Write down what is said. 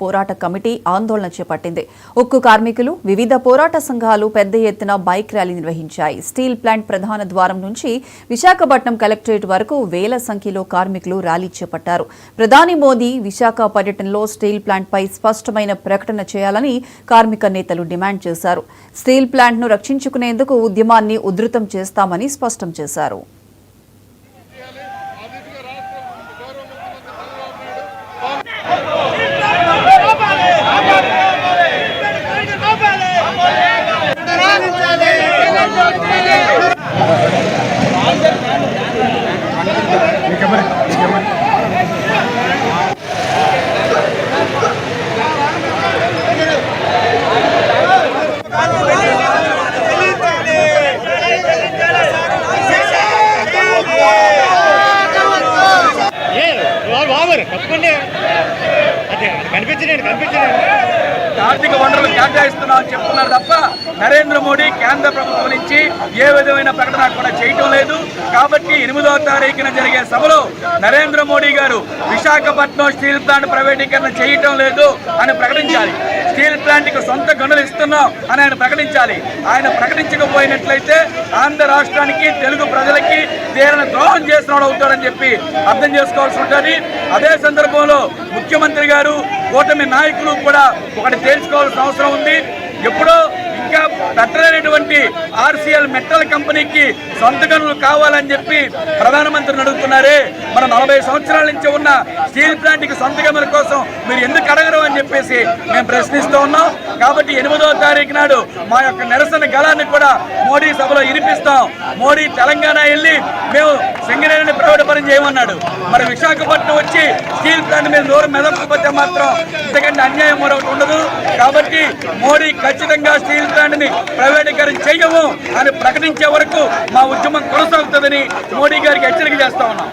పోరాట కమిటీ ఆందోళన చేపట్టింది. ఉక్కు కార్మికులు, వివిధ పోరాట సంఘాలు పెద్ద ఎత్తున బైక్ ర్యాలీ నిర్వహించాయి. స్టీల్ ప్లాంట్ ప్రధాన ద్వారం నుంచి విశాఖపట్నం కలెక్టరేట్ వరకు వేల సంఖ్యలో కార్మికులు ర్యాలీ చేపట్టారు. ప్రధాని మోదీ విశాఖ పర్యటనలో స్టీల్ ప్లాంట్పై స్పష్టమైన ప్రకటన చేయాలని కార్మిక నేతలు డిమాండ్ చేశారు. స్టీల్ ప్లాంట్ను రక్షించుకునేందుకు ఉద్యమాన్ని ఉధృతం చేస్తామని స్పష్టం చేశారు. ఆర్థిక వనరులు కేటాయిస్తున్నామని చెప్తున్నారు తప్ప నరేంద్ర మోడీ కేంద్ర ప్రభుత్వం నుంచి ఏ విధమైన ప్రకటన కూడా చేయటం లేదు. కాబట్టి 8వ తారీఖున జరిగే సభలో నరేంద్ర మోడీ గారు విశాఖపట్నం స్టీల్ ప్లాంట్ ప్రైవేటీకరణ చేయటం లేదు అని ప్రకటించాలి. స్టీల్ ప్లాంట్కి సొంత గనులు ఇస్తున్నాం అని ఆయన ప్రకటించాలి. ఆయన ప్రకటించకపోయినట్లయితే ఆంధ్ర రాష్ట్రానికి, తెలుగు ప్రజలకి తీరని ద్రోహం చేస్తున్నాడు అవుతాడని చెప్పి అర్థం చేసుకోవాల్సి ఉంటుంది. అదే సందర్భంలో ముఖ్యమంత్రి గారు, కూటమి నాయకులు కూడా ఒకటి తెలుసుకోవాల్సిన అవసరం ఉంది. ఎప్పుడో ఇంకా పెట్టలేనటువంటి ఆర్సీఎల్ మెటల్ కంపెనీకి సొంత గనులు కావాలని చెప్పి ప్రధానమంత్రిని అడుగుతున్నారే. మన 40 సంవత్సరాల నుంచి ఉన్న స్టీల్ ప్లాంట్కి సొంత గనుల కోసం మీరు ఎందుకు అడగరు అని చెప్పేసి మేము ప్రశ్నిస్తూ ఉన్నాం. కాబట్టి 8వ తారీఖు నాడు మా యొక్క నిరసన గళాన్ని కూడా మోడీ సభలో వినిపిస్తాం. మోడీ తెలంగాణ వెళ్ళి మేము సింగరేణిని ప్రైవేట్ పరం చేయమన్నాడు. మరి విశాఖపట్నం వచ్చి స్టీల్ ప్లాంట్ మీద నోరు మెదపకపోతే మాత్రం ఇంతకంటే అన్యాయం మరొకటి ఉండదు. కాబట్టి మోడీ ఖచ్చితంగా స్టీల్ ప్లాంట్ని ప్రైవేటీకరణ చేయము అని ప్రకటించే వరకు మా ఉద్యమం కొనసాగుతుందని మోడీ గారికి హెచ్చరిక చేస్తా ఉన్నాం.